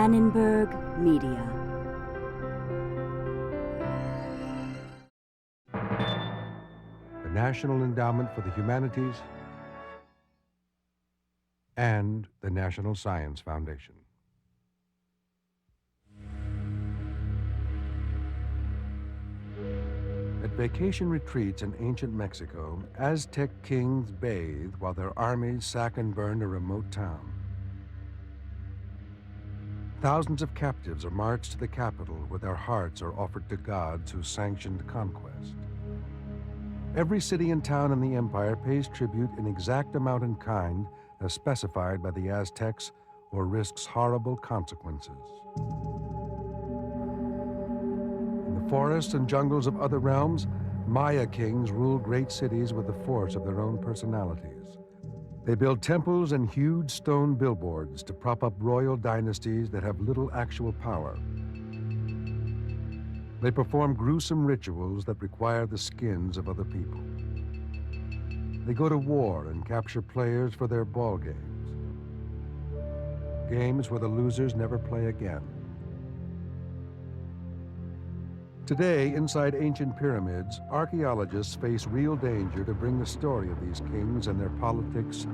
Annenberg Media. The National Endowment for the Humanities and the National Science Foundation. At vacation retreats in ancient Mexico, Aztec kings bathe while their armies sack and burn a remote town. Thousands of captives are marched to the capital where their hearts are offered to gods who sanctioned conquest. Every city and town in the empire pays tribute in exact amount and kind as specified by the Aztecs or risks horrible consequences. In the forests and jungles of other realms, Maya kings rule great cities with the force of their own personalities. They build temples and huge stone billboards to prop up royal dynasties that have little actual power. They perform gruesome rituals that require the skins of other people. They go to war and capture players for their ball games. Games where the losers never play again. Today, inside ancient pyramids, archaeologists face real danger to bring the story of these kings and their politics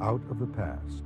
out of the past.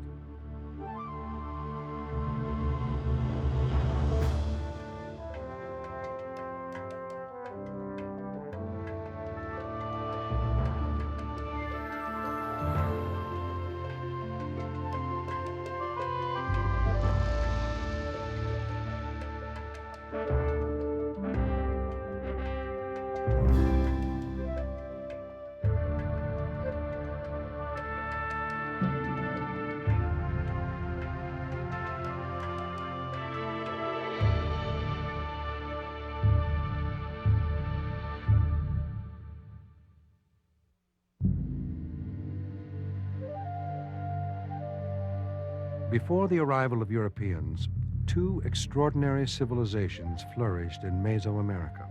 Before the arrival of Europeans, two extraordinary civilizations flourished in Mesoamerica.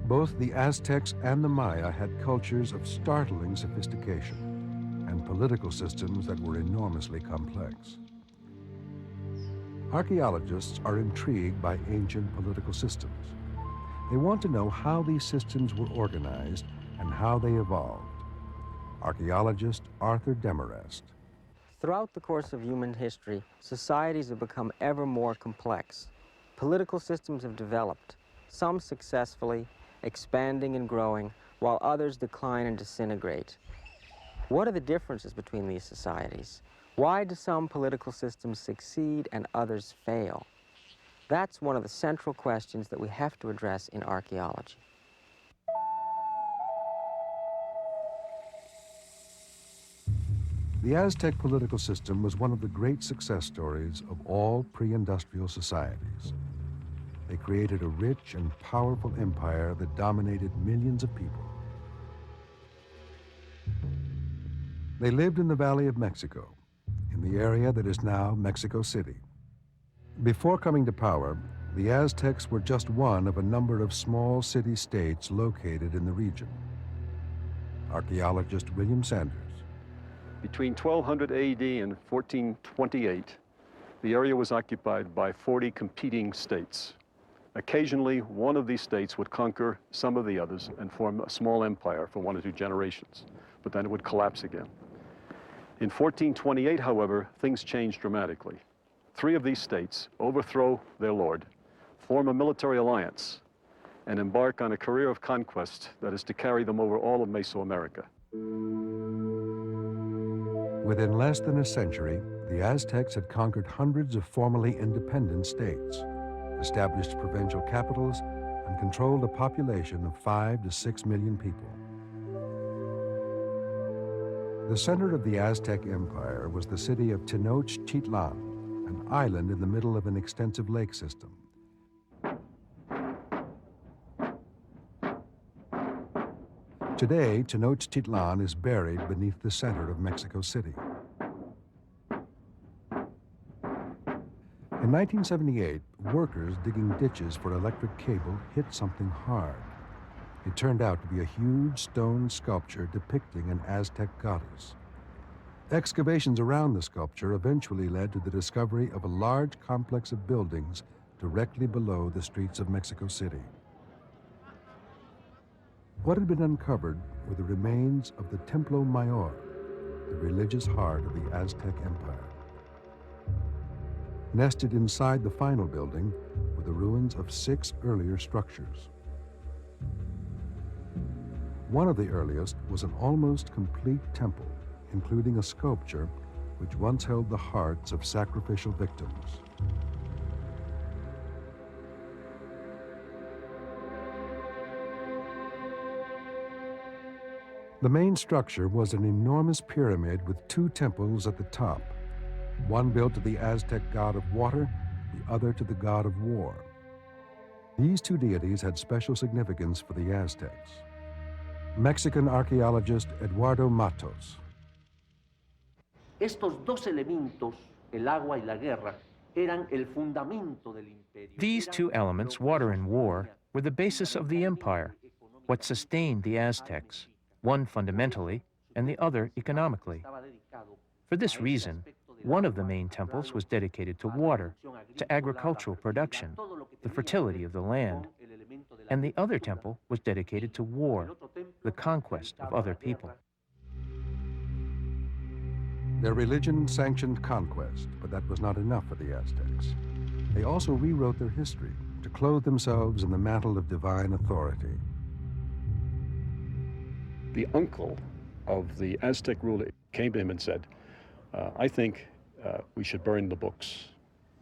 Both the Aztecs and the Maya had cultures of startling sophistication and political systems that were enormously complex. Archaeologists are intrigued by ancient political systems. They want to know how these systems were organized and how they evolved. Archaeologist Arthur Demarest. Throughout the course of human history, societies have become ever more complex. Political systems have developed, some successfully, expanding and growing, while others decline and disintegrate. What are the differences between these societies? Why do some political systems succeed and others fail? That's one of the central questions that we have to address in archaeology. The Aztec political system was one of the great success stories of all pre-industrial societies. They created a rich and powerful empire that dominated millions of people. They lived in the Valley of Mexico, in the area that is now Mexico City. Before coming to power, the Aztecs were just one of a number of small city-states located in the region. Archaeologist William Sanders. Between 1200 AD and 1428, the area was occupied by 40 competing states. Occasionally, one of these states would conquer some of the others and form a small empire for 1 or 2 generations, but then it would collapse again. In 1428, however, things changed dramatically. 3 of these states overthrow their lord, form a military alliance, and embark on a career of conquest that is to carry them over all of Mesoamerica. Within less than a century, the Aztecs had conquered hundreds of formerly independent states, established provincial capitals, and controlled a population of 5 to 6 million people. The center of the Aztec Empire was the city of Tenochtitlan, an island in the middle of an extensive lake system. Today, Tenochtitlan is buried beneath the center of Mexico City. In 1978, workers digging ditches for electric cable hit something hard. It turned out to be a huge stone sculpture depicting an Aztec goddess. Excavations around the sculpture eventually led to the discovery of a large complex of buildings directly below the streets of Mexico City. What had been uncovered were the remains of the Templo Mayor, the religious heart of the Aztec Empire. Nested inside the final building were the ruins of 6 earlier structures. One of the earliest was an almost complete temple, including a sculpture which once held the hearts of sacrificial victims. The main structure was an enormous pyramid with 2 temples at the top, one built to the Aztec god of water, the other to the god of war. These 2 deities had special significance for the Aztecs. Mexican archaeologist Eduardo Matos. Estos dos elementos, el agua y la guerra, eran el fundamento del imperio. These 2 elements, water and war, were the basis of the empire, what sustained the Aztecs, one fundamentally and the other economically. For this reason, one of the main temples was dedicated to water, to agricultural production, the fertility of the land, and the other temple was dedicated to war, the conquest of other people. Their religion sanctioned conquest, but that was not enough for the Aztecs. They also rewrote their history to clothe themselves in the mantle of divine authority. The uncle of the Aztec ruler came to him and said, I think we should burn the books.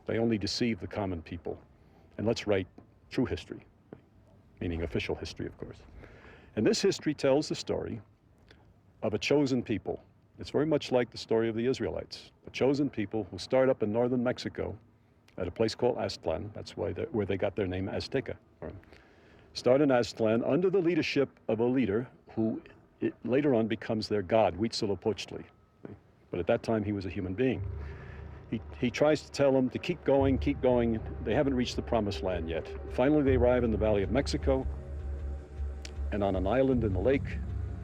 They only deceive the common people. And let's write true history, meaning official history, of course. And this history tells the story of a chosen people. It's very much like the story of the Israelites, a chosen people who start up in northern Mexico at a place called Aztlan. That's where they got their name Azteca. Start in Aztlan under the leadership of a leader who later on becomes their god, Huitzilopochtli. But at that time, he was a human being. He tries to tell them to keep going, keep going. They haven't reached the promised land yet. Finally, they arrive in the Valley of Mexico, and on an island in the lake,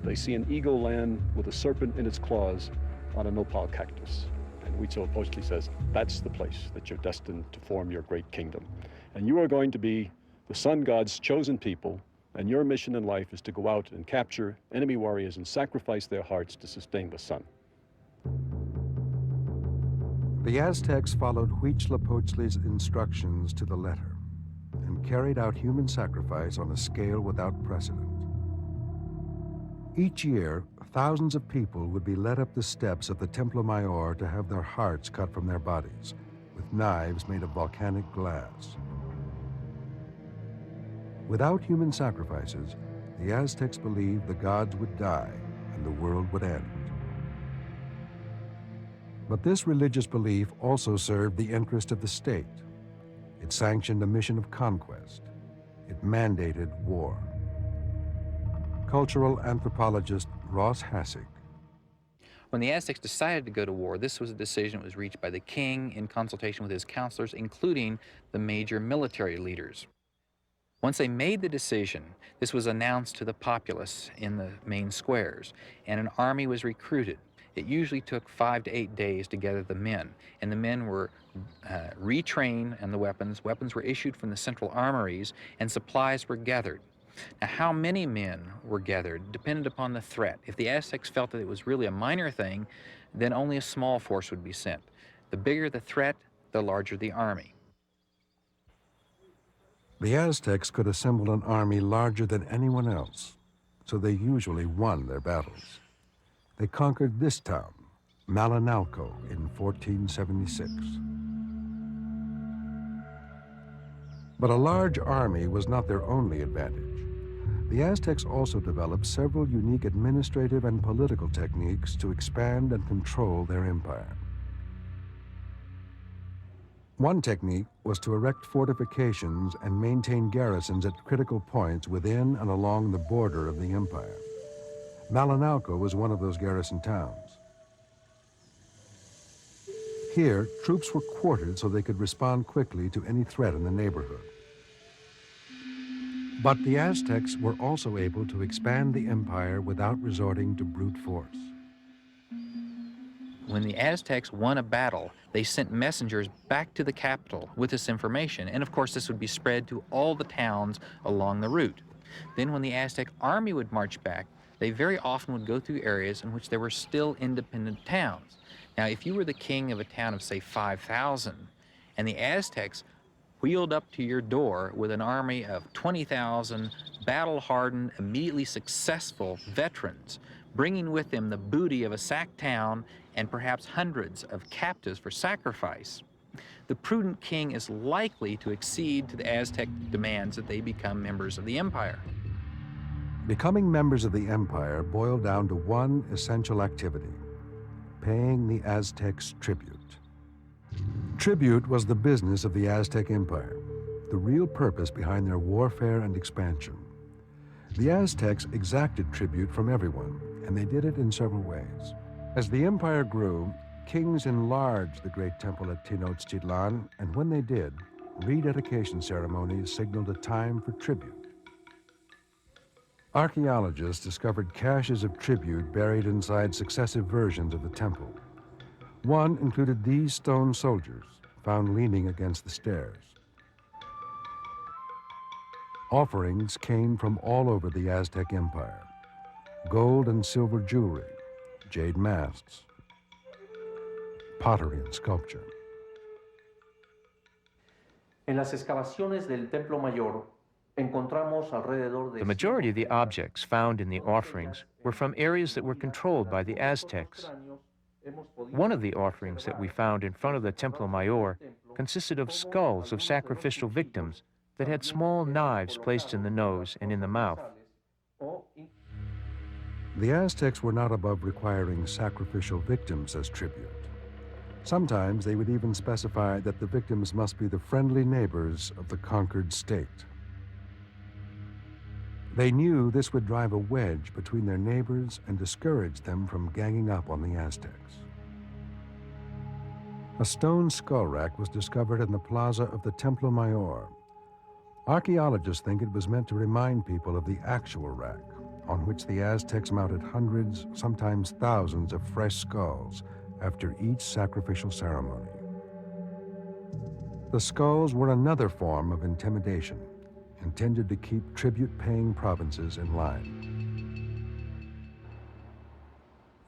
they see an eagle land with a serpent in its claws on a nopal cactus. And Huitzilopochtli says, that's the place that you're destined to form your great kingdom. And you are going to be the sun god's chosen people, and your mission in life is to go out and capture enemy warriors and sacrifice their hearts to sustain the sun. The Aztecs followed Huitzilopochtli's instructions to the letter and carried out human sacrifice on a scale without precedent. Each year, thousands of people would be led up the steps of the Templo Mayor to have their hearts cut from their bodies with knives made of volcanic glass. Without human sacrifices, the Aztecs believed the gods would die and the world would end. But this religious belief also served the interest of the state. It sanctioned a mission of conquest. It mandated war. Cultural anthropologist Ross Hassig. When the Aztecs decided to go to war, this was a decision that was reached by the king in consultation with his counselors, including the major military leaders. Once they made the decision, this was announced to the populace in the main squares, and an army was recruited. It usually took 5 to 8 days to gather the men, and the men were retrained, and the weapons were issued from the central armories, and supplies were gathered. Now, how many men were gathered depended upon the threat. If the Aztecs felt that it was really a minor thing, then only a small force would be sent. The bigger the threat, the larger the army. The Aztecs could assemble an army larger than anyone else, so they usually won their battles. They conquered this town, Malinalco, in 1476. But a large army was not their only advantage. The Aztecs also developed several unique administrative and political techniques to expand and control their empire. One technique was to erect fortifications and maintain garrisons at critical points within and along the border of the empire. Malinalco was one of those garrison towns. Here, troops were quartered so they could respond quickly to any threat in the neighborhood. But the Aztecs were also able to expand the empire without resorting to brute force. When the Aztecs won a battle, they sent messengers back to the capital with this information, and of course this would be spread to all the towns along the route. Then when the Aztec army would march back, they very often would go through areas in which there were still independent towns. Now, if you were the king of a town of, say, 5,000, and the Aztecs wheeled up to your door with an army of 20,000 battle-hardened, immediately successful veterans, bringing with them the booty of a sacked town and perhaps hundreds of captives for sacrifice, the prudent king is likely to accede to the Aztec demands that they become members of the empire. Becoming members of the empire boiled down to one essential activity: paying the Aztecs tribute. Tribute was the business of the Aztec Empire, the real purpose behind their warfare and expansion. The Aztecs exacted tribute from everyone, and they did it in several ways. As the empire grew, kings enlarged the great temple at Tenochtitlan, and when they did, rededication ceremonies signaled a time for tribute. Archaeologists discovered caches of tribute buried inside successive versions of the temple. One included these stone soldiers, found leaning against the stairs. Offerings came from all over the Aztec Empire: gold and silver jewelry, jade masks, pottery and sculpture. En las excavaciones del Templo Mayor, encontramos alrededor de... The majority of the objects found in the offerings were from areas that were controlled by the Aztecs. One of the offerings that we found in front of the Templo Mayor consisted of skulls of sacrificial victims that had small knives placed in the nose and in the mouth. The Aztecs were not above requiring sacrificial victims as tribute. Sometimes they would even specify that the victims must be the friendly neighbors of the conquered state. They knew this would drive a wedge between their neighbors and discourage them from ganging up on the Aztecs. A stone skull rack was discovered in the plaza of the Templo Mayor. Archaeologists think it was meant to remind people of the actual rack, on which the Aztecs mounted hundreds, sometimes thousands of fresh skulls after each sacrificial ceremony. The skulls were another form of intimidation, intended to keep tribute-paying provinces in line.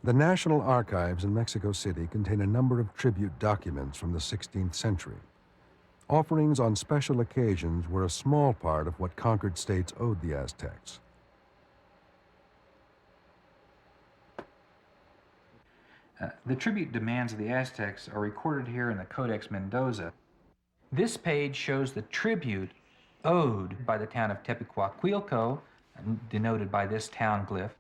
The National Archives in Mexico City contain a number of tribute documents from the 16th century. Offerings on special occasions were a small part of what conquered states owed the Aztecs. The tribute demands of the Aztecs are recorded here in the Codex Mendoza. This page shows the tribute owed by the town of Tepecuacuilco, denoted by this town glyph.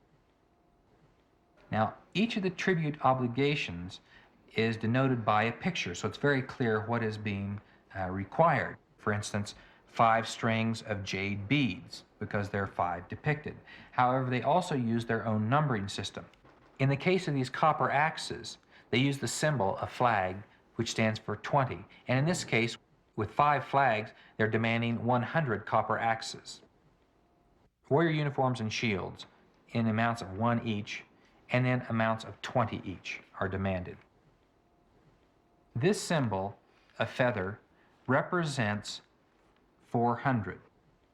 Now, each of the tribute obligations is denoted by a picture, so it's very clear what is being required. For instance, 5 strings of jade beads, because there are 5 depicted. However, they also use their own numbering system. In the case of these copper axes, they use the symbol, a flag, which stands for 20. And in this case, with 5 flags, they're demanding 100 copper axes. Warrior uniforms and shields in amounts of 1 each, and then amounts of 20 each are demanded. This symbol, a feather, represents 400.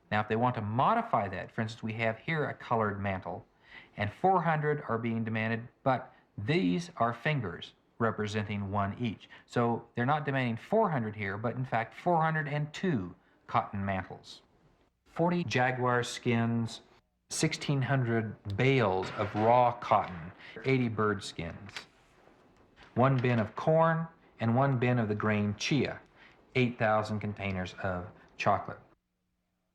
Now, if they want to modify that, for instance, we have here a colored mantle, and 400 are being demanded, but these are fingers representing 1 each. So they're not demanding 400 here, but in fact 402 cotton mantles. 40 jaguar skins, 1,600 bales of raw cotton, 80 bird skins, 1 bin of corn, and 1 bin of the grain chia, 8,000 containers of chocolate.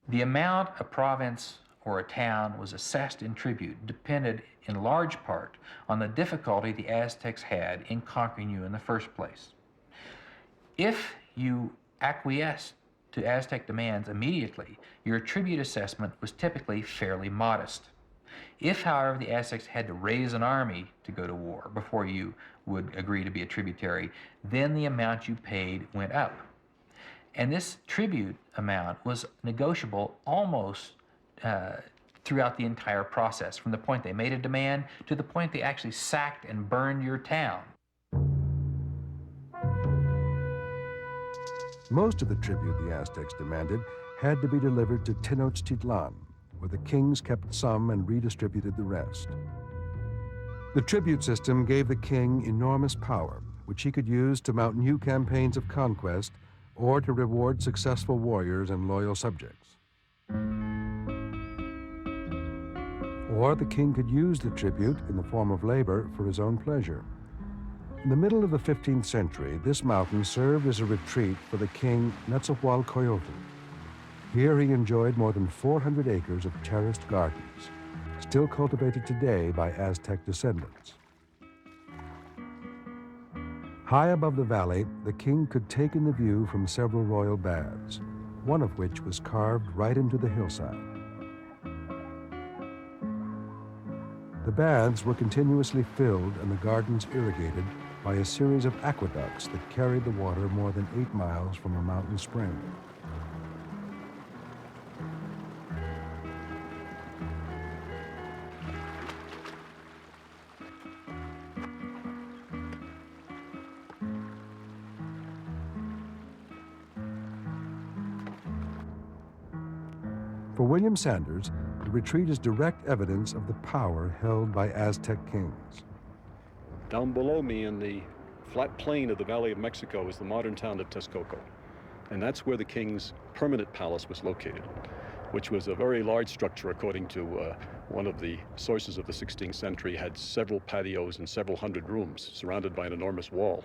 The amount a province or a town was assessed in tribute depended in large part on the difficulty the Aztecs had in conquering you in the first place. If you acquiesced to Aztec demands immediately, your tribute assessment was typically fairly modest. If, however, the Aztecs had to raise an army to go to war before you would agree to be a tributary, then the amount you paid went up. And this tribute amount was negotiable almost throughout the entire process, from the point they made a demand to the point they actually sacked and burned your town. Most of the tribute the Aztecs demanded had to be delivered to Tenochtitlan, where the kings kept some and redistributed the rest. The tribute system gave the king enormous power, which he could use to mount new campaigns of conquest or to reward successful warriors and loyal subjects. Or the king could use the tribute in the form of labor for his own pleasure. In the middle of the 15th century, this mountain served as a retreat for the king Netzahualcoyotl. Here he enjoyed more than 400 acres of terraced gardens, still cultivated today by Aztec descendants. High above the valley, the king could take in the view from several royal baths, one of which was carved right into the hillside. The baths were continuously filled and the gardens irrigated by a series of aqueducts that carried the water more than 8 miles from a mountain spring. For William Sanders, the retreat is direct evidence of the power held by Aztec kings. Down below me in the flat plain of the Valley of Mexico is the modern town of Texcoco. And that's where the king's permanent palace was located, which was a very large structure according to one of the sources of the 16th century, had several patios and several hundred rooms surrounded by an enormous wall.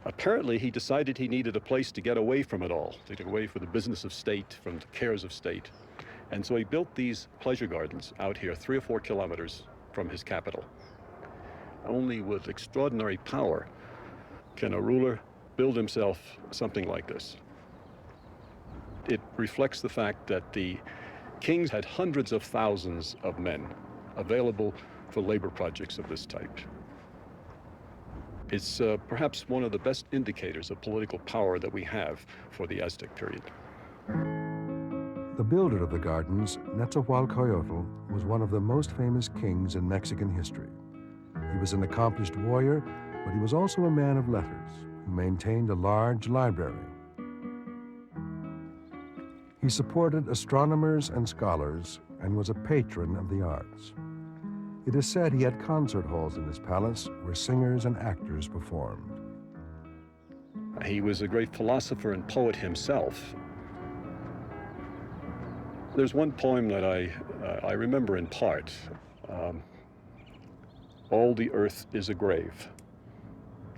Apparently, he decided he needed a place to get away from it all, to get away from the business of state, from the cares of state. And so he built these pleasure gardens out here, 3 or 4 kilometers from his capital. Only with extraordinary power can a ruler build himself something like this. It reflects the fact that the kings had hundreds of thousands of men available for labor projects of this type. It's perhaps one of the best indicators of political power that we have for the Aztec period. The builder of the gardens, Netzahualcoyotl, was one of the most famous kings in Mexican history. He was an accomplished warrior, but he was also a man of letters who maintained a large library. He supported astronomers and scholars and was a patron of the arts. It is said he had concert halls in his palace where singers and actors performed. He was a great philosopher and poet himself. There's one poem that I remember in part. All the earth is a grave,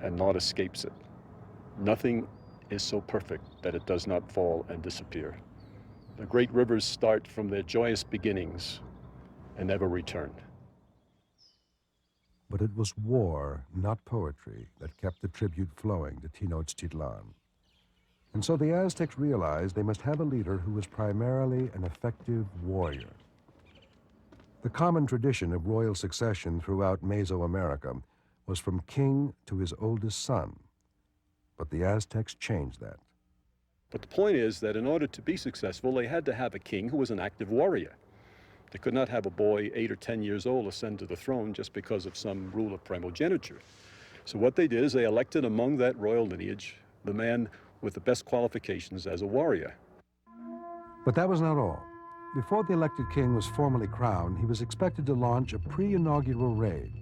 and naught escapes it. Nothing is so perfect that it does not fall and disappear. The great rivers start from their joyous beginnings and never return. But it was war, not poetry, that kept the tribute flowing to Tenochtitlan. And so the Aztecs realized they must have a leader who was primarily an effective warrior. The common tradition of royal succession throughout Mesoamerica was from king to his oldest son. But the Aztecs changed that. But the point is that in order to be successful, they had to have a king who was an active warrior. They could not have a boy 8 or 10 years old ascend to the throne just because of some rule of primogeniture. So what they did is they elected among that royal lineage the man with the best qualifications as a warrior. But that was not all. Before the elected king was formally crowned, he was expected to launch a pre-inaugural raid,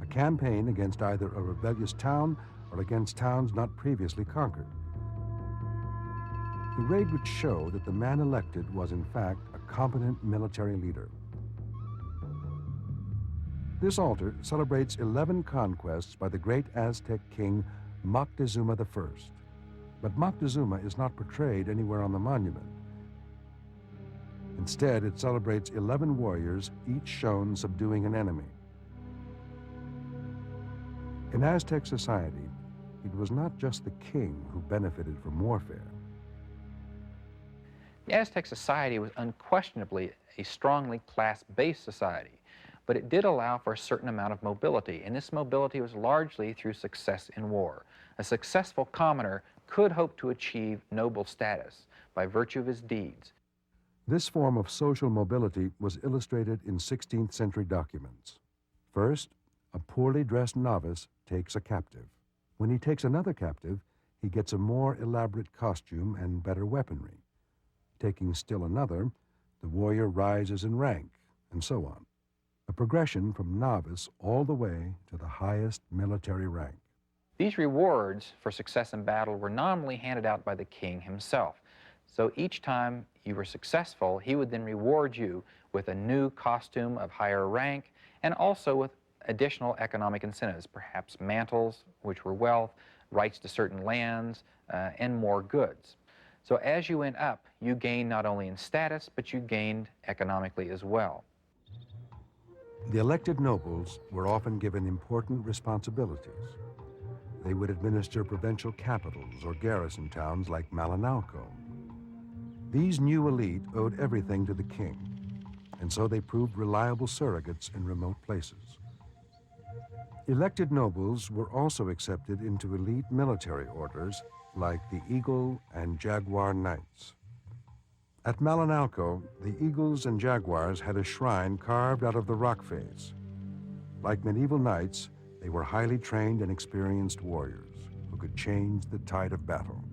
a campaign against either a rebellious town or against towns not previously conquered. The raid would show that the man elected was, in fact, a competent military leader. This altar celebrates 11 conquests by the great Aztec king Moctezuma I. But Moctezuma is not portrayed anywhere on the monument. Instead, it celebrates 11 warriors, each shown subduing an enemy. In Aztec society, it was not just the king who benefited from warfare. The Aztec society was unquestionably a strongly class-based society, but it did allow for a certain amount of mobility, and this mobility was largely through success in war. A successful commoner could hope to achieve noble status by virtue of his deeds. This form of social mobility was illustrated in 16th century documents. First, a poorly dressed novice takes a captive. When he takes another captive, he gets a more elaborate costume and better weaponry. Taking still another, the warrior rises in rank, and so on. A progression from novice all the way to the highest military rank. These rewards for success in battle were nominally handed out by the king himself. So each time you were successful, he would then reward you with a new costume of higher rank and also with additional economic incentives, perhaps mantles, which were wealth, rights to certain lands, and more goods. So as you went up, you gained not only in status, but you gained economically as well. The elected nobles were often given important responsibilities. They would administer provincial capitals or garrison towns like Malinalco. These new elite owed everything to the king, and so they proved reliable surrogates in remote places. Elected nobles were also accepted into elite military orders like the Eagle and Jaguar Knights. At Malinalco, the Eagles and Jaguars had a shrine carved out of the rock face. Like medieval knights, they were highly trained and experienced warriors who could change the tide of battle.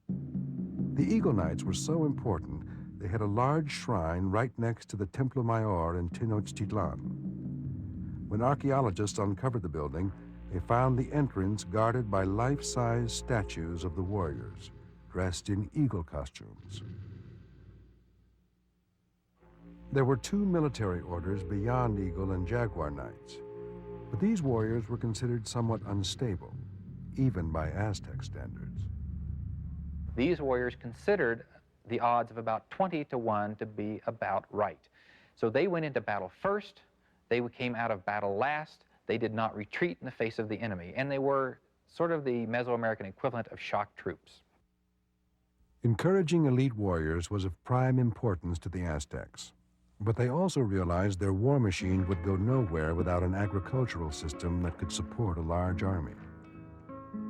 The Eagle Knights were so important, they had a large shrine right next to the Templo Mayor in Tenochtitlan. When archaeologists uncovered the building, they found the entrance guarded by life-size statues of the warriors, dressed in eagle costumes. There were two military orders beyond Eagle and Jaguar Knights, but these warriors were considered somewhat unstable, even by Aztec standards. These warriors considered the odds of about 20 to 1 to be about right. So they went into battle first, they came out of battle last, they did not retreat in the face of the enemy, and they were sort of the Mesoamerican equivalent of shock troops. Encouraging elite warriors was of prime importance to the Aztecs, but they also realized their war machine would go nowhere without an agricultural system that could support a large army.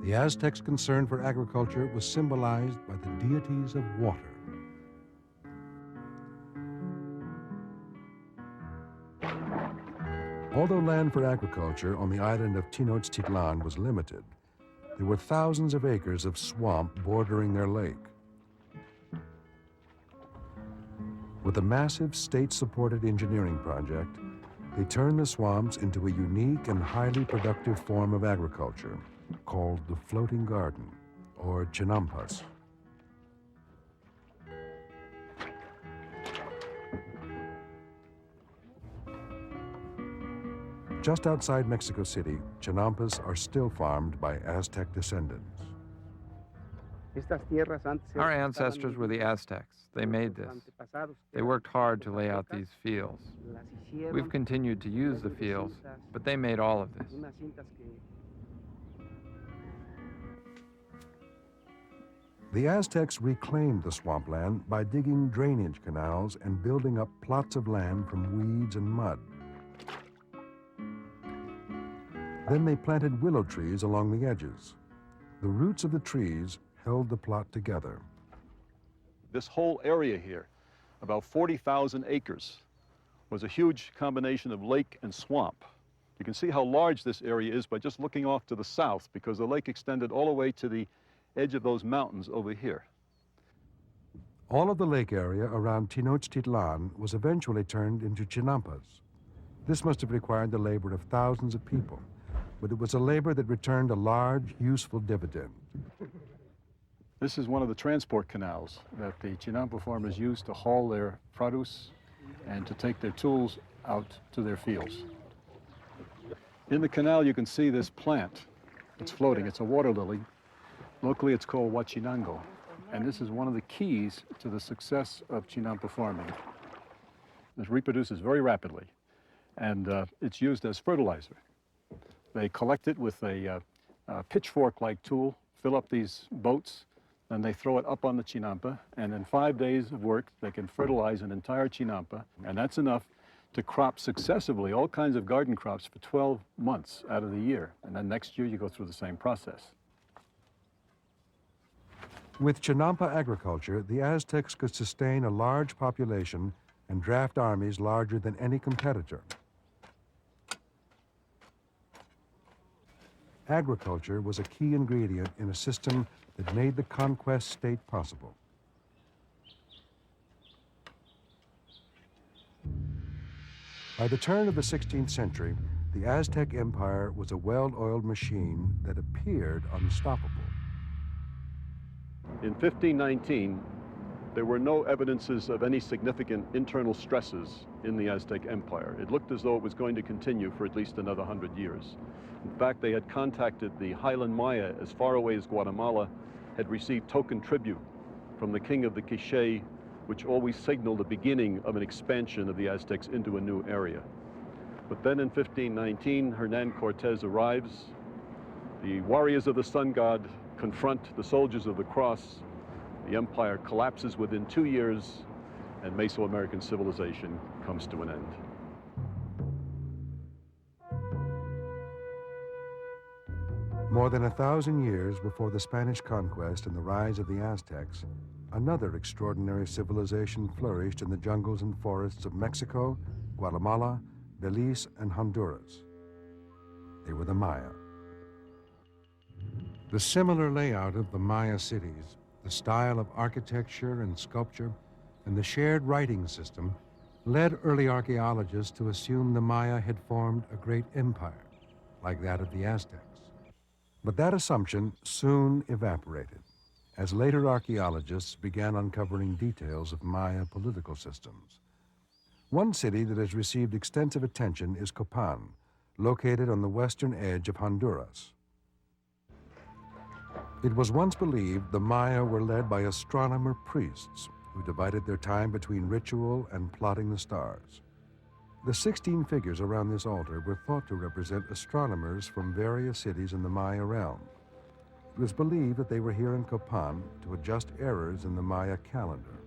The Aztecs' concern for agriculture was symbolized by the deities of water. Although land for agriculture on the island of Tenochtitlan was limited, there were thousands of acres of swamp bordering their lake. With a massive state-supported engineering project, they turned the swamps into a unique and highly productive form of agriculture called the floating garden, or chinampas. Just outside Mexico City, chinampas are still farmed by Aztec descendants. Our ancestors were the Aztecs. They made this. They worked hard to lay out these fields. We've continued to use the fields, but they made all of this. The Aztecs reclaimed the swampland by digging drainage canals and building up plots of land from weeds and mud. Then they planted willow trees along the edges. The roots of the trees held the plot together. This whole area here, about 40,000 acres, was a huge combination of lake and swamp. You can see how large this area is by just looking off to the south, because the lake extended all the way to the edge of those mountains over here. All of the lake area around Tenochtitlan was eventually turned into chinampas. This must have required the labor of thousands of people, but it was a labor that returned a large, useful dividend. This is one of the transport canals that the chinampa farmers used to haul their produce and to take their tools out to their fields. In the canal you can see this plant. It's floating. It's a water lily. Locally it's called huachinango, and this is one of the keys to the success of chinampa farming. It reproduces very rapidly, and it's used as fertilizer. They collect it with a pitchfork-like tool, fill up these boats, then they throw it up on the chinampa, and in 5 days of work, they can fertilize an entire chinampa, and that's enough to crop successively all kinds of garden crops for 12 months out of the year. And then next year, you go through the same process. With chinampa agriculture, the Aztecs could sustain a large population and draft armies larger than any competitor. agriculture was a key ingredient in a system that made the conquest state possible. By the turn of the 16th century, the Aztec Empire was a well-oiled machine that appeared unstoppable. In 1519, there were no evidences of any significant internal stresses in the Aztec Empire. It looked as though it was going to continue for at least another 100 years. In fact, they had contacted the Highland Maya as far away as Guatemala, had received token tribute from the king of the Quiché, which always signaled the beginning of an expansion of the Aztecs into a new area. But then in 1519, Hernan Cortez arrives. The warriors of the sun god confront the soldiers of the cross. The empire collapses within 2 years, and Mesoamerican civilization comes to an end. More than 1,000 years before the Spanish conquest and the rise of the Aztecs, another extraordinary civilization flourished in the jungles and forests of Mexico, Guatemala, Belize, and Honduras. They were the Maya. The similar layout of the Maya cities, the style of architecture and sculpture, and the shared writing system led early archaeologists to assume the Maya had formed a great empire, like that of the Aztecs. But that assumption soon evaporated, as later archaeologists began uncovering details of Maya political systems. One city that has received extensive attention is Copan, located on the western edge of Honduras. It was once believed the Maya were led by astronomer priests who divided their time between ritual and plotting the stars. The 16 figures around this altar were thought to represent astronomers from various cities in the Maya realm. It was believed that they were here in Copan to adjust errors in the Maya calendar.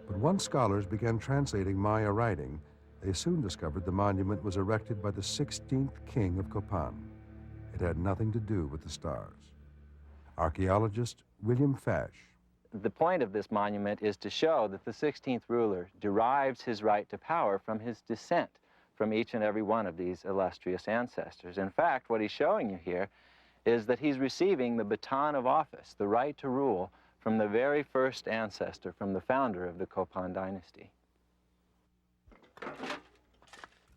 But once scholars began translating Maya writing, they soon discovered the monument was erected by the 16th king of Copan. It had nothing to do with the stars. Archaeologist William Fash. The point of this monument is to show that the 16th ruler derives his right to power from his descent from each and every one of these illustrious ancestors. In fact, what he's showing you here is that he's receiving the baton of office, the right to rule, from the very first ancestor, from the founder of the Copan dynasty.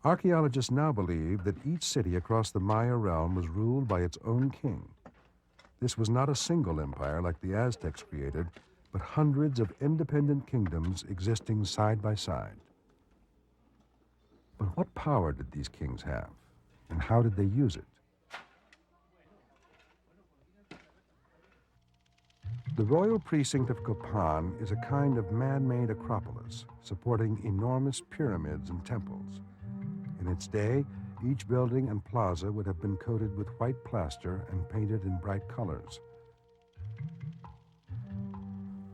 Archaeologists now believe that each city across the Maya realm was ruled by its own king. This was not a single empire like the Aztecs created, but hundreds of independent kingdoms existing side by side. But what power did these kings have, and how did they use it? The royal precinct of Copan is a kind of man-made acropolis, supporting enormous pyramids and temples. In its day, each building and plaza would have been coated with white plaster and painted in bright colors.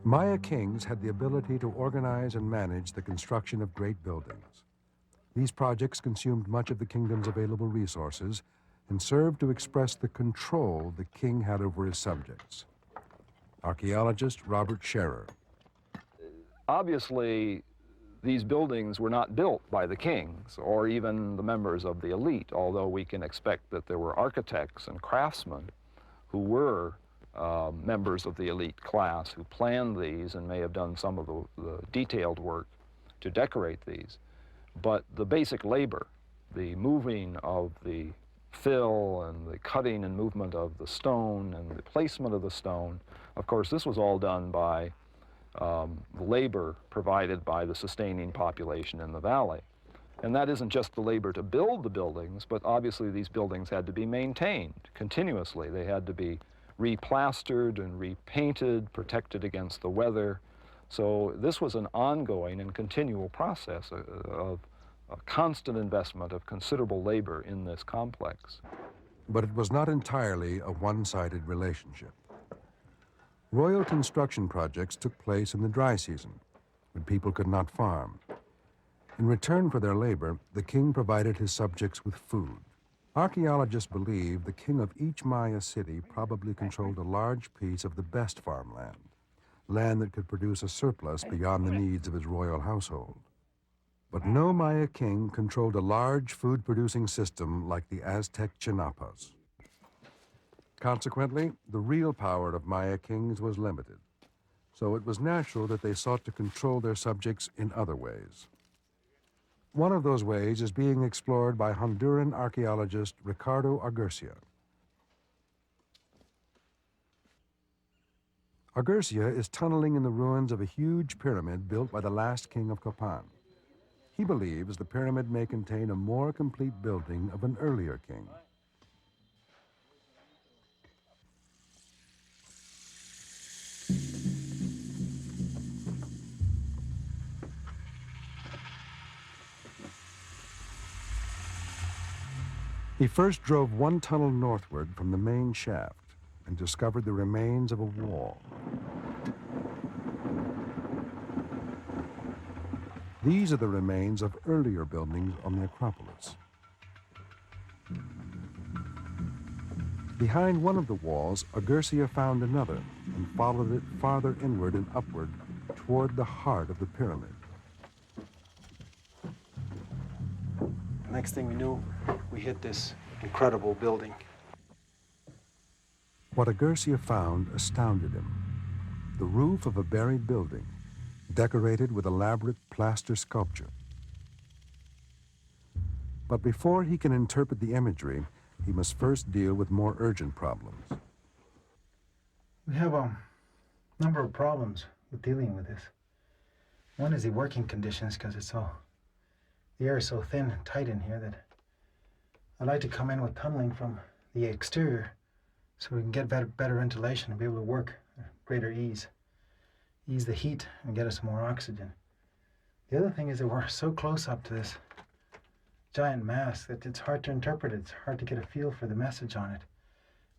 Maya kings had the ability to organize and manage the construction of great buildings. These projects consumed much of the kingdom's available resources and served to express the control the king had over his subjects. Archaeologist Robert Scherer. Obviously, these buildings were not built by the kings or even the members of the elite, although we can expect that there were architects and craftsmen who were members of the elite class who planned these and may have done some of the detailed work to decorate these. But the basic labor, the moving of the fill and the cutting and movement of the stone and the placement of the stone, of course, this was all done by the labor provided by the sustaining population in the valley. And that isn't just the labor to build the buildings, but obviously these buildings had to be maintained continuously. They had to be replastered and repainted, protected against the weather. So this was an ongoing and continual process of a constant investment of considerable labor in this complex. But it was not entirely a one-sided relationship. Royal construction projects took place in the dry season, when people could not farm. In return for their labor, the king provided his subjects with food. Archaeologists believe the king of each Maya city probably controlled a large piece of the best farmland, land that could produce a surplus beyond the needs of his royal household. But no Maya king controlled a large food-producing system like the Aztec Chinapas. Consequently, the real power of Maya kings was limited, so it was natural that they sought to control their subjects in other ways. One of those ways is being explored by Honduran archaeologist Ricardo Argurcia. Argurcia is tunneling in the ruins of a huge pyramid built by the last king of Copan. He believes the pyramid may contain a more complete building of an earlier king. He first drove one tunnel northward from the main shaft and discovered the remains of a wall. These are the remains of earlier buildings on the Acropolis. Behind one of the walls, Argurcia found another and followed it farther inward and upward toward the heart of the pyramid. Next thing we knew, we hit this incredible building. What Argurcia found astounded him. The roof of a buried building, decorated with elaborate plaster sculpture. But before he can interpret the imagery, he must first deal with more urgent problems. We have a number of problems with dealing with this. One is the working conditions, because the air is so thin and tight in here that I like to come in with tunneling from the exterior so we can get better ventilation and be able to work at greater ease the heat and get us more oxygen. The other thing is that we're so close up to this giant mass that it's hard to interpret it. It's hard to get a feel for the message on it.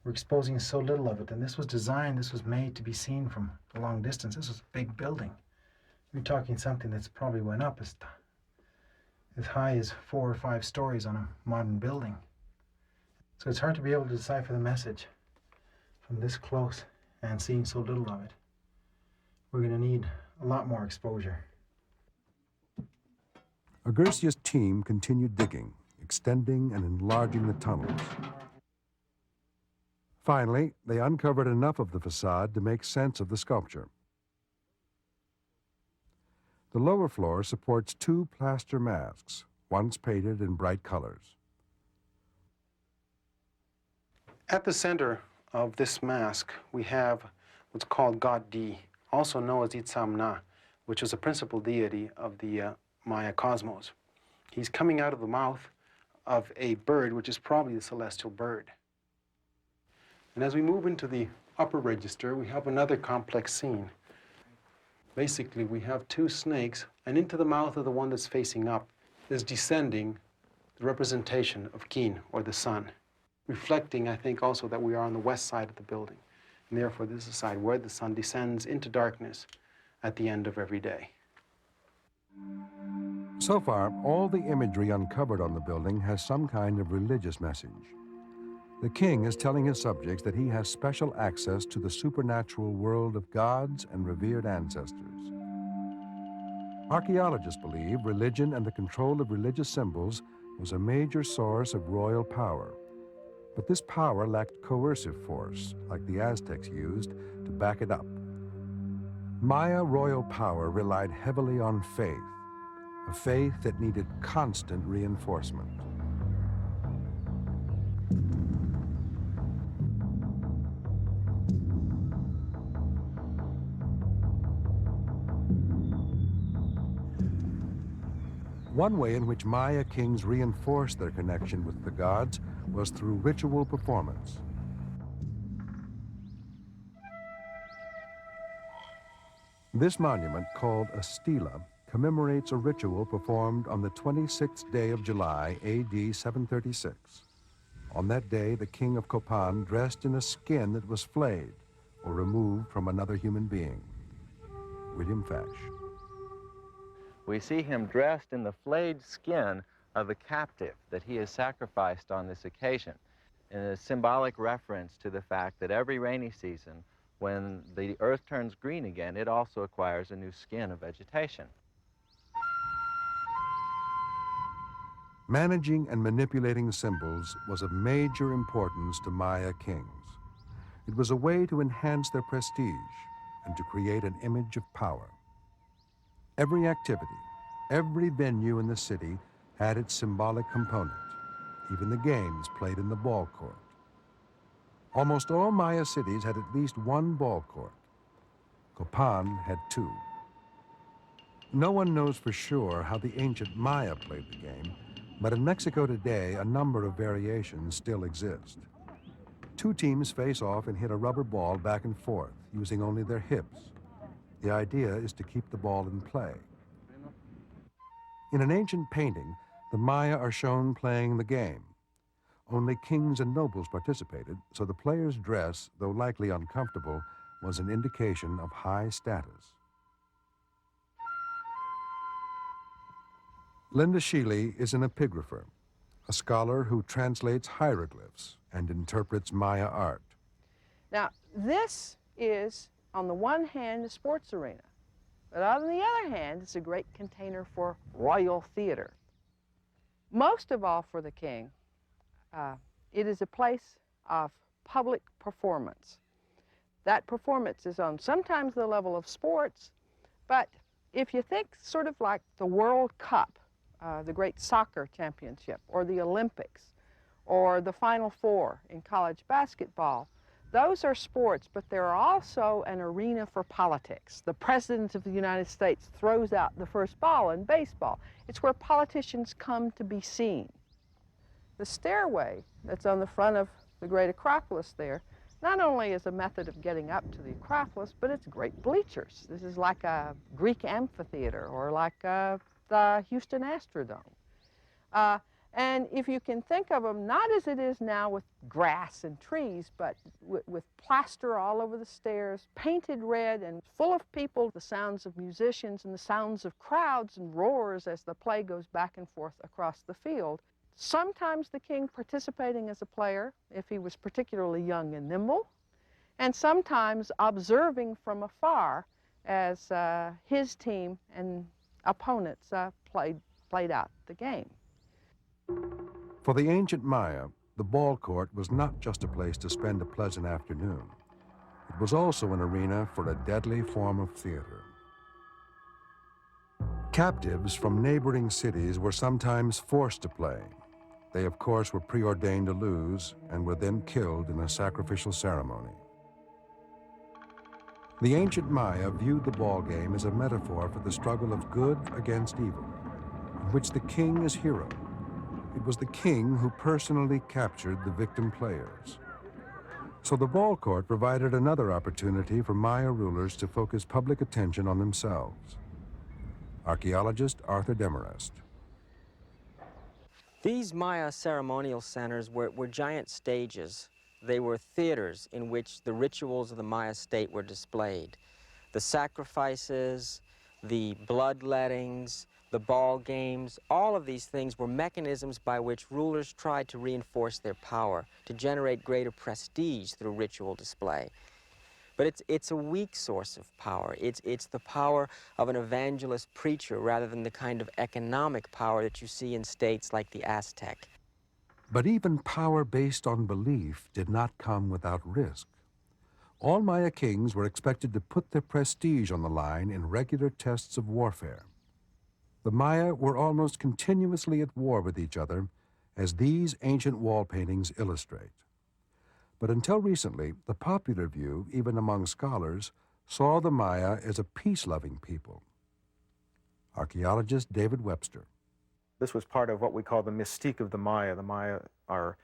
We're exposing so little of it, and this was made to be seen from a long distance. This was a big building. We're talking something that's probably went up as high as 4 or 5 stories on a modern building. So it's hard to be able to decipher the message from this close and seeing so little of it. We're going to need a lot more exposure. Argurcia's team continued digging, extending and enlarging the tunnels. Finally, they uncovered enough of the facade to make sense of the sculpture. The lower floor supports 2 plaster masks, once painted in bright colors. At the center of this mask, we have what's called God Di, also known as Itzamna, which is a principal deity of the Maya cosmos. He's coming out of the mouth of a bird, which is probably the celestial bird. And as we move into the upper register, we have another complex scene. Basically, we have 2 snakes, and into the mouth of the one that's facing up is descending the representation of Kin, or the sun, reflecting, I think, also that we are on the west side of the building. And therefore, this is the side where the sun descends into darkness at the end of every day. So far, all the imagery uncovered on the building has some kind of religious message. The king is telling his subjects that he has special access to the supernatural world of gods and revered ancestors. Archaeologists believe religion and the control of religious symbols was a major source of royal power. But this power lacked coercive force, like the Aztecs used, to back it up. Maya royal power relied heavily on faith, a faith that needed constant reinforcement. One way in which Maya kings reinforced their connection with the gods was through ritual performance. This monument, called a stela, commemorates a ritual performed on the 26th day of July, AD 736. On that day, the king of Copan dressed in a skin that was flayed or removed from another human being. William Fash. We see him dressed in the flayed skin of a captive that he has sacrificed on this occasion, in a symbolic reference to the fact that every rainy season, when the earth turns green again, it also acquires a new skin of vegetation. Managing and manipulating symbols was of major importance to Maya kings. It was a way to enhance their prestige and to create an image of power. Every activity, every venue in the city had its symbolic component, even the games played in the ball court. Almost all Maya cities had at least one ball court. Copan had two. No one knows for sure how the ancient Maya played the game, but in Mexico today, a number of variations still exist. Two teams face off and hit a rubber ball back and forth, using only their hips. The idea is to keep the ball in play. In an ancient painting, the Maya are shown playing the game. Only kings and nobles participated, so the player's dress, though likely uncomfortable, was an indication of high status. Linda Sheely is an epigrapher, a scholar who translates hieroglyphs and interprets Maya art. Now, this is, on the one hand, a sports arena, but on the other hand, it's a great container for royal theater. Most of all for the king, it is a place of public performance. That performance is on sometimes the level of sports, but if you think sort of like the World Cup, the great soccer championship, or the Olympics, or the Final Four in college basketball, those are sports, but they're also an arena for politics. The President of the United States throws out the first ball in baseball. It's where politicians come to be seen. The stairway that's on the front of the great Acropolis there not only is a method of getting up to the Acropolis, but it's great bleachers. This is like a Greek amphitheater or like the Houston Astrodome. And if you can think of them, not as it is now with grass and trees, but with plaster all over the stairs, painted red and full of people, the sounds of musicians and the sounds of crowds and roars as the play goes back and forth across the field. Sometimes the king participating as a player, if he was particularly young and nimble, and sometimes observing from afar as his team and opponents played out the game. For the ancient Maya, the ball court was not just a place to spend a pleasant afternoon. It was also an arena for a deadly form of theater. Captives from neighboring cities were sometimes forced to play. They, of course, were preordained to lose and were then killed in a sacrificial ceremony. The ancient Maya viewed the ball game as a metaphor for the struggle of good against evil, in which the king is hero. It was the king who personally captured the victim players. So the ball court provided another opportunity for Maya rulers to focus public attention on themselves. Archaeologist Arthur Demarest. These Maya ceremonial centers were giant stages. They were theaters in which the rituals of the Maya state were displayed. The sacrifices, the bloodlettings, the ball games, all of these things were mechanisms by which rulers tried to reinforce their power, to generate greater prestige through ritual display. But it's a weak source of power. It's the power of an evangelist preacher rather than the kind of economic power that you see in states like the Aztec. But even power based on belief did not come without risk. All Maya kings were expected to put their prestige on the line in regular tests of warfare. The Maya were almost continuously at war with each other, as these ancient wall paintings illustrate. But until recently, the popular view, even among scholars, saw the Maya as a peace-loving people. Archaeologist David Webster. This was part of what we call the mystique of the Maya. The Maya are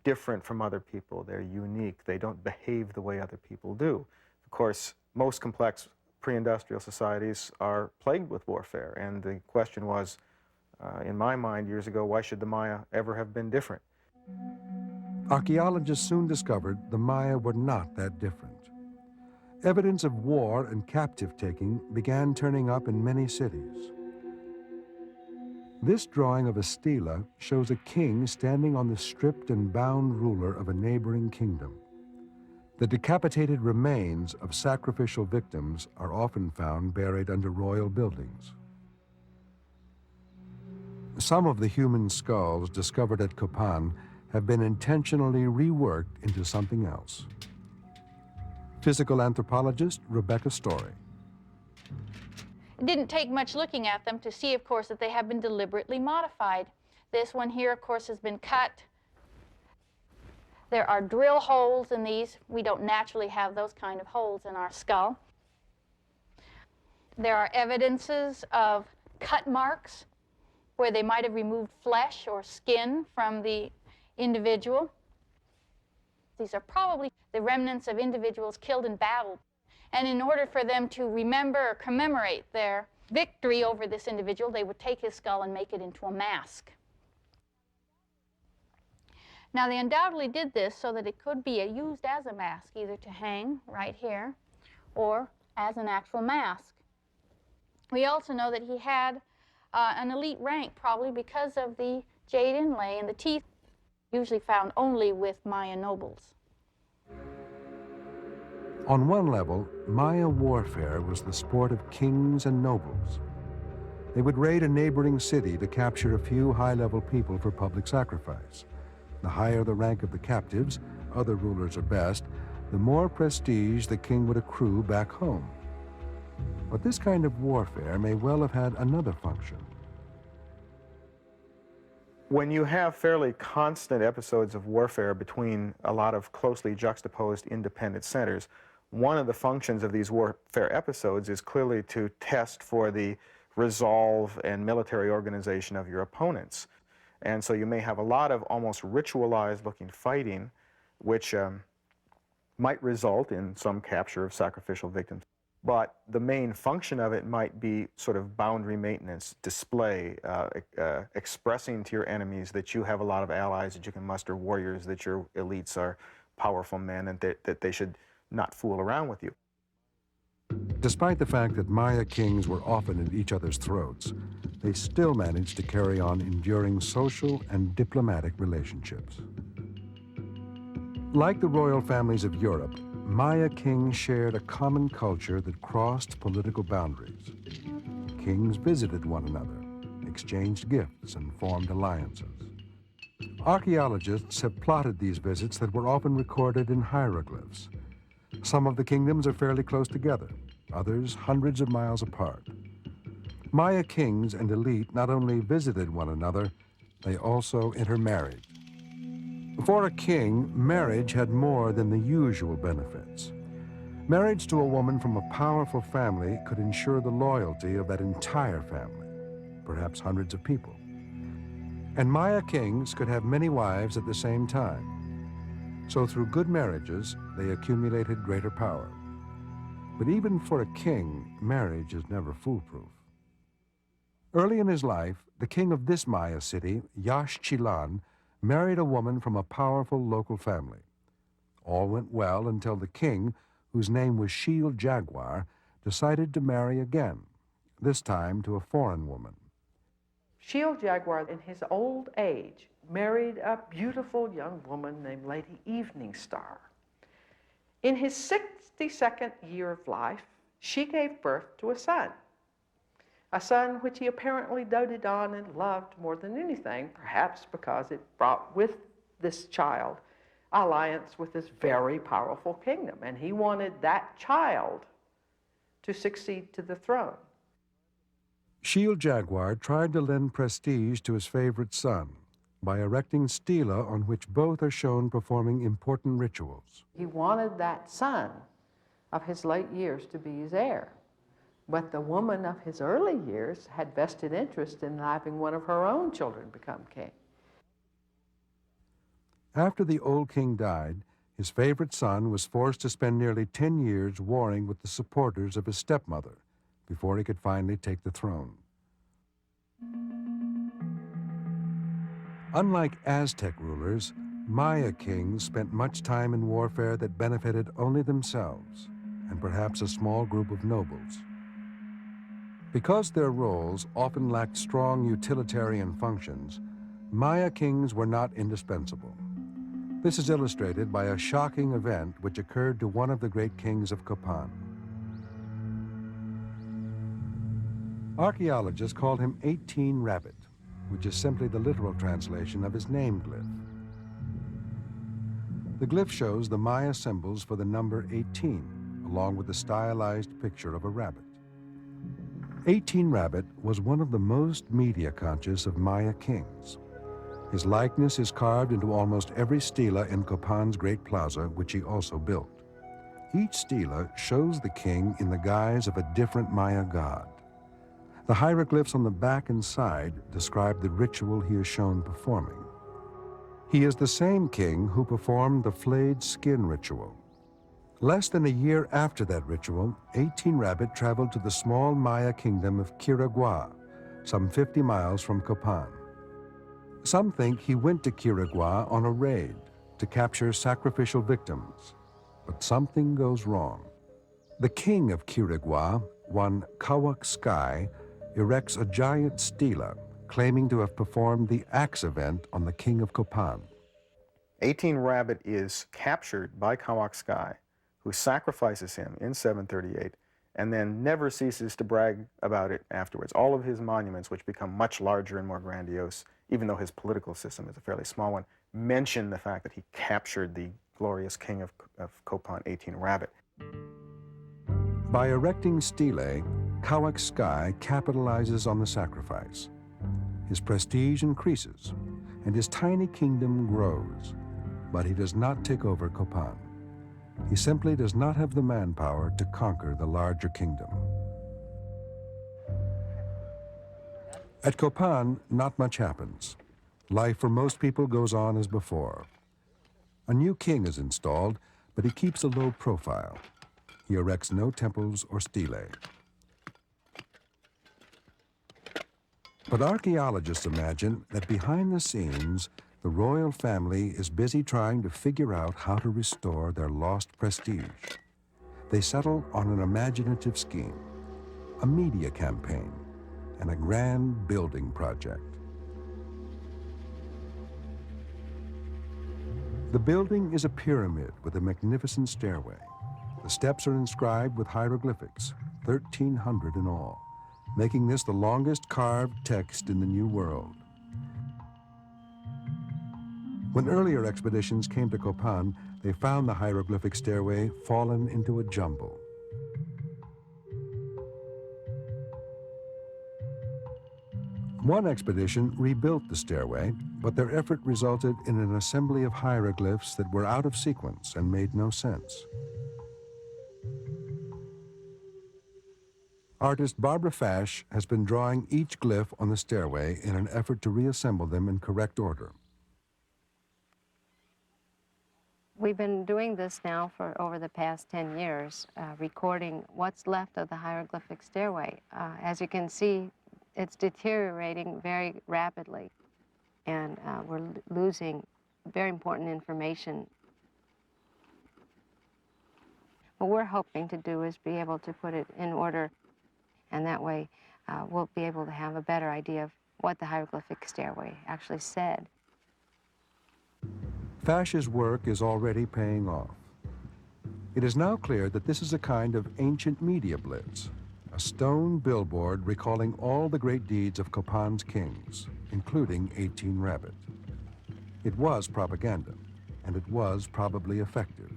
different from other people. They're unique. They don't behave the way other people do. Of course, most complex pre-industrial societies are plagued with warfare, and the question was, in my mind years ago, why should the Maya ever have been different? Archaeologists soon discovered the Maya were not that different. Evidence of war and captive-taking began turning up in many cities. This drawing of a stela shows a king standing on the stripped and bound ruler of a neighboring kingdom. The decapitated remains of sacrificial victims are often found buried under royal buildings. Some of the human skulls discovered at Copan have been intentionally reworked into something else. physical anthropologist Rebecca Storey. It didn't take much looking at them to see, of course, that they have been deliberately modified. This one here, of course, has been cut. There are drill holes in these. We don't naturally have those kind of holes in our skull. There are evidences of cut marks where they might have removed flesh or skin from the individual. These are probably the remnants of individuals killed in battle. And in order for them to remember or commemorate their victory over this individual, they would take his skull and make it into a mask. Now, they undoubtedly did this so that it could be used as a mask, either to hang right here or as an actual mask. We also know that he had an elite rank, probably because of the jade inlay and the teeth, usually found only with Maya nobles. On one level, Maya warfare was the sport of kings and nobles. They would raid a neighboring city to capture a few high-level people for public sacrifice. The higher the rank of the captives, other rulers are best, the more prestige the king would accrue back home. But this kind of warfare may well have had another function. When you have fairly constant episodes of warfare between a lot of closely juxtaposed independent centers, one of the functions of these warfare episodes is clearly to test for the resolve and military organization of your opponents. And so you may have a lot of almost ritualized looking fighting, which might result in some capture of sacrificial victims. But the main function of it might be sort of boundary maintenance, display, expressing to your enemies that you have a lot of allies, that you can muster warriors, that your elites are powerful men, and that they should not fool around with you. Despite the fact that Maya kings were often at each other's throats, they still managed to carry on enduring social and diplomatic relationships. Like the royal families of Europe, Maya kings shared a common culture that crossed political boundaries. Kings visited one another, exchanged gifts, and formed alliances. Archaeologists have plotted these visits that were often recorded in hieroglyphs. Some of the kingdoms are fairly close together, others hundreds of miles apart. Maya kings and elite not only visited one another, they also intermarried. For a king, marriage had more than the usual benefits. Marriage to a woman from a powerful family could ensure the loyalty of that entire family, perhaps hundreds of people. And Maya kings could have many wives at the same time. So through good marriages, they accumulated greater power. But even for a king, marriage is never foolproof. Early in his life, the king of this Maya city, Yash Chilan, married a woman from a powerful local family. All went well until the king, whose name was Shield Jaguar, decided to marry again, this time to a foreign woman. Shield Jaguar, in his old age, married a beautiful young woman named Lady Evening Star. In his 62nd year of life, she gave birth to a son which he apparently doted on and loved more than anything, perhaps because it brought with this child alliance with this very powerful kingdom, and he wanted that child to succeed to the throne. Shield Jaguar tried to lend prestige to his favorite son by erecting stela on which both are shown performing important rituals. He wanted that son of his late years to be his heir. But the woman of his early years had vested interest in having one of her own children become king. After the old king died, his favorite son was forced to spend nearly 10 years warring with the supporters of his stepmother before he could finally take the throne. Unlike Aztec rulers, Maya kings spent much time in warfare that benefited only themselves and perhaps a small group of nobles. Because their roles often lacked strong utilitarian functions, Maya kings were not indispensable. This is illustrated by a shocking event which occurred to one of the great kings of Copan. Archaeologists called him 18 Rabbit, which is simply the literal translation of his name glyph. The glyph shows the Maya symbols for the number 18, along with the stylized picture of a rabbit. 18 Rabbit was one of the most media-conscious of Maya kings. His likeness is carved into almost every stela in Copan's Great Plaza, which he also built. Each stela shows the king in the guise of a different Maya god. The hieroglyphs on the back and side describe the ritual he is shown performing. He is the same king who performed the flayed skin ritual. Less than a year after that ritual, 18 Rabbit traveled to the small Maya kingdom of Quirigua, some 50 miles from Copan. Some think he went to Quirigua on a raid to capture sacrificial victims, but something goes wrong. The king of Quirigua, one Kawak Sky, erects a giant stela, claiming to have performed the axe event on the king of Copan. 18 Rabbit is captured by Kawak Sky, who sacrifices him in 738 and then never ceases to brag about it afterwards. All of his monuments, which become much larger and more grandiose, even though his political system is a fairly small one, mention the fact that he captured the glorious king of Copan, 18 Rabbit. By erecting stelae, Kawak Sky capitalizes on the sacrifice. His prestige increases, and his tiny kingdom grows, but he does not take over Copan. He simply does not have the manpower to conquer the larger kingdom. At Copan, not much happens. Life for most people goes on as before. A new king is installed, but he keeps a low profile. He erects no temples or stelae. But archaeologists imagine that behind the scenes, the royal family is busy trying to figure out how to restore their lost prestige. They settle on an imaginative scheme, a media campaign, and a grand building project. The building is a pyramid with a magnificent stairway. The steps are inscribed with hieroglyphics, 1,300 in all, making this the longest carved text in the New World. When earlier expeditions came to Copan, they found the hieroglyphic stairway fallen into a jumble. One expedition rebuilt the stairway, but their effort resulted in an assembly of hieroglyphs that were out of sequence and made no sense. Artist Barbara Fash has been drawing each glyph on the stairway in an effort to reassemble them in correct order. We've been doing this now for over the past 10 years, recording what's left of the hieroglyphic stairway. As you can see, it's deteriorating very rapidly, and we're losing very important information. What we're hoping to do is be able to put it in order, and that way we'll be able to have a better idea of what the hieroglyphic stairway actually said. Fash's work is already paying off. It is now clear that this is a kind of ancient media blitz, a stone billboard recalling all the great deeds of Copan's kings, including 18 Rabbit. It was propaganda, and it was probably effective.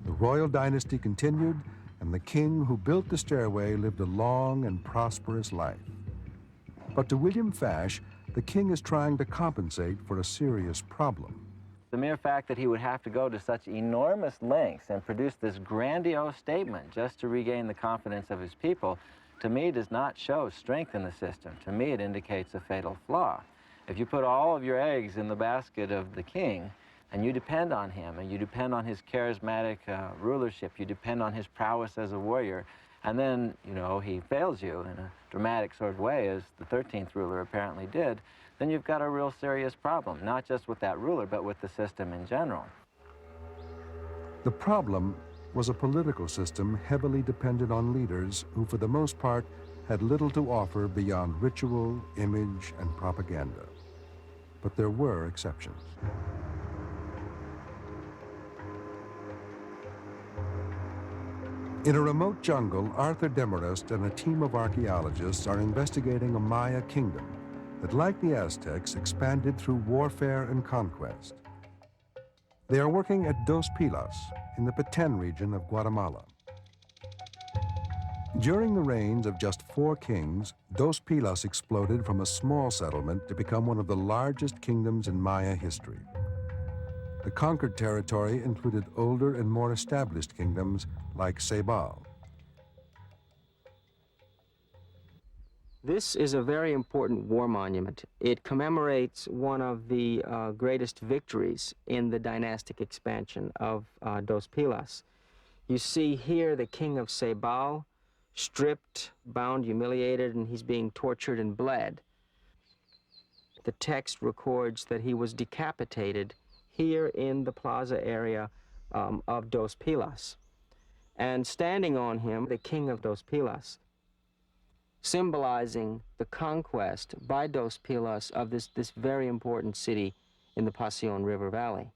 The royal dynasty continued, and the king who built the stairway lived a long and prosperous life. But to William Fash, the king is trying to compensate for a serious problem. The mere fact that he would have to go to such enormous lengths and produce this grandiose statement just to regain the confidence of his people, to me does not show strength in the system. To me it indicates a fatal flaw. If you put all of your eggs in the basket of the king, and you depend on him, and you depend on his charismatic rulership, you depend on his prowess as a warrior, and then, you know, he fails you in a dramatic sort of way, as the 13th ruler apparently did, then you've got a real serious problem, not just with that ruler, but with the system in general. The problem was a political system heavily dependent on leaders who, for the most part, had little to offer beyond ritual, image, and propaganda. But there were exceptions. In a remote jungle, Arthur Demarest and a team of archaeologists are investigating a Maya kingdom that, like the Aztecs, expanded through warfare and conquest. They are working at Dos Pilas in the Petén region of Guatemala. During the reigns of just 4 kings, Dos Pilas exploded from a small settlement to become one of the largest kingdoms in Maya history. The conquered territory included older and more established kingdoms like Ceibal. This is a very important war monument. It commemorates one of the greatest victories in the dynastic expansion of Dos Pilas. You see here the king of Ceibal, stripped, bound, humiliated, and he's being tortured and bled. The text records that he was decapitated here in the plaza area of Dos Pilas. And standing on him, the king of Dos Pilas, symbolizing the conquest by Dos Pilas of this very important city in the Pasión River Valley.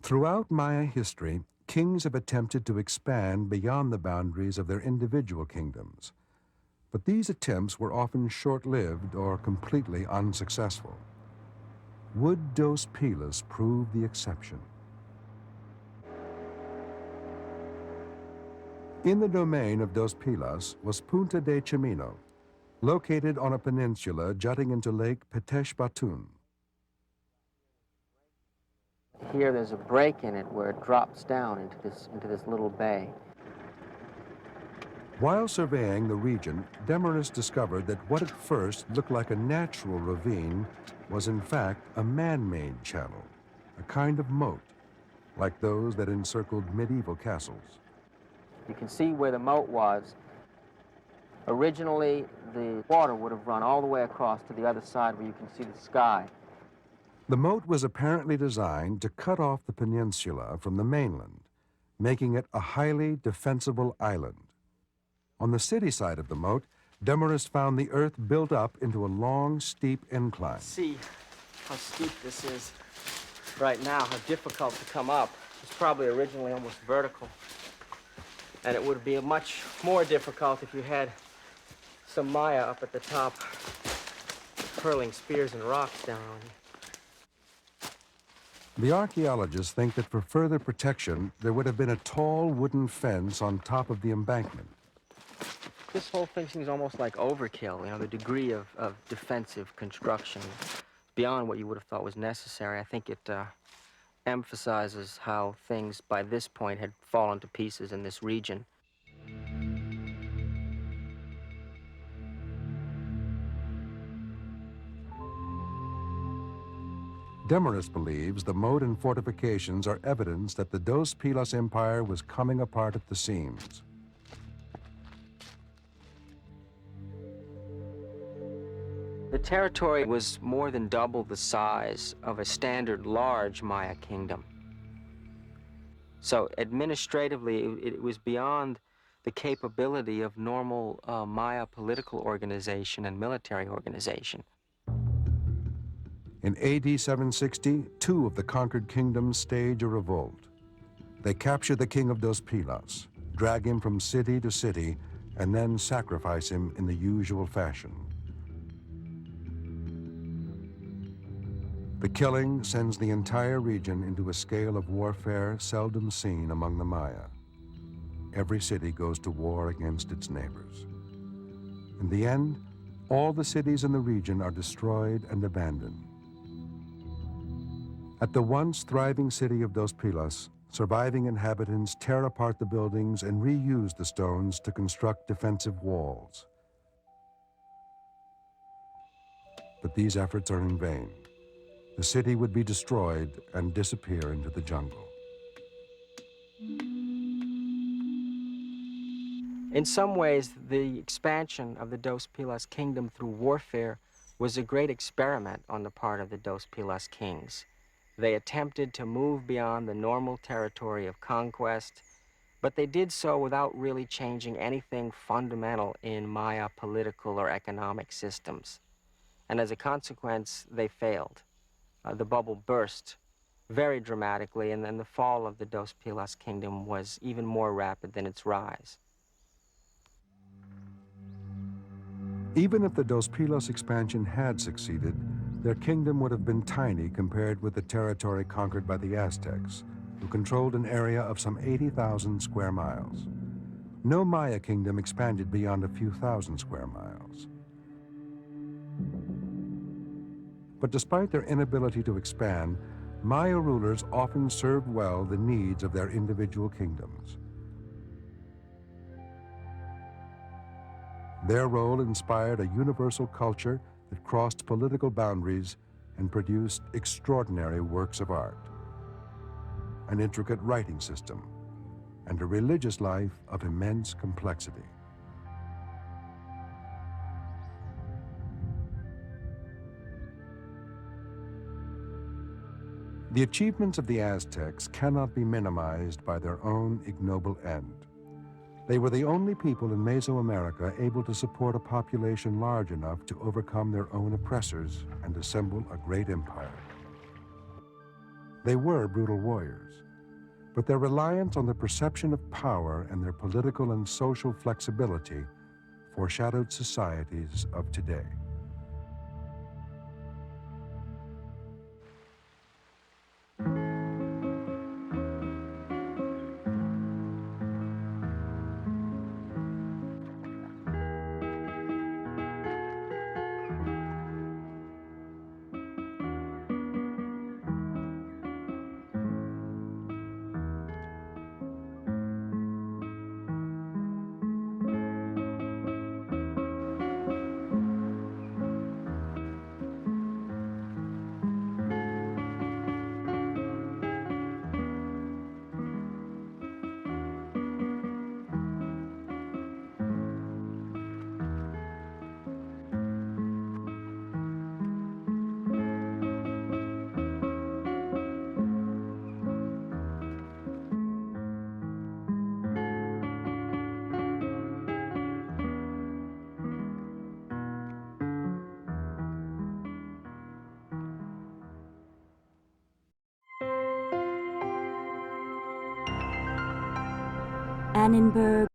Throughout Maya history, kings have attempted to expand beyond the boundaries of their individual kingdoms. But these attempts were often short-lived or completely unsuccessful. Would Dos Pilas prove the exception? In the domain of Dos Pilas was Punta de Chimino, located on a peninsula jutting into Lake Petesh Batun. Here there's a break in it where it drops down into this little bay. While surveying the region, Demarest discovered that what at first looked like a natural ravine was in fact a man-made channel, a kind of moat, like those that encircled medieval castles. You can see where the moat was. Originally, the water would have run all the way across to the other side where you can see the sky. The moat was apparently designed to cut off the peninsula from the mainland, making it a highly defensible island. On the city side of the moat, Demarest found the earth built up into a long, steep incline. See how steep this is right now, how difficult to come up. It's probably originally almost vertical. And it would be much more difficult if you had some Maya up at the top hurling spears and rocks down on you. The archaeologists think that for further protection, there would have been a tall wooden fence on top of the embankment. This whole thing seems almost like overkill, you know, the degree of defensive construction beyond what you would have thought was necessary. I think it emphasizes how things by this point had fallen to pieces in this region. Demarest believes the moat and fortifications are evidence that the Dos Pilas Empire was coming apart at the seams. The territory was more than double the size of a standard large Maya kingdom. So administratively, it was beyond the capability of normal Maya political organization and military organization. In AD 760, 2 of the conquered kingdoms stage a revolt. They capture the king of Dos Pilas, drag him from city to city, and then sacrifice him in the usual fashion. The killing sends the entire region into a scale of warfare seldom seen among the Maya. Every city goes to war against its neighbors. In the end, all the cities in the region are destroyed and abandoned. At the once thriving city of Dos Pilas, surviving inhabitants tear apart the buildings and reuse the stones to construct defensive walls. But these efforts are in vain. The city would be destroyed and disappear into the jungle. In some ways, the expansion of the Dos Pilas kingdom through warfare was a great experiment on the part of the Dos Pilas kings. They attempted to move beyond the normal territory of conquest, but they did so without really changing anything fundamental in Maya political or economic systems. And as a consequence, they failed. The bubble burst very dramatically, and then the fall of the Dos Pilas kingdom was even more rapid than its rise. Even if the Dos Pilas expansion had succeeded, their kingdom would have been tiny compared with the territory conquered by the Aztecs, who controlled an area of some 80,000 square miles. No Maya kingdom expanded beyond a few thousand square miles. But despite their inability to expand, Maya rulers often served well the needs of their individual kingdoms. Their role inspired a universal culture that crossed political boundaries and produced extraordinary works of art, an intricate writing system, and a religious life of immense complexity. The achievements of the Aztecs cannot be minimized by their own ignoble end. They were the only people in Mesoamerica able to support a population large enough to overcome their own oppressors and assemble a great empire. They were brutal warriors, but their reliance on the perception of power and their political and social flexibility foreshadowed societies of today. Annenberg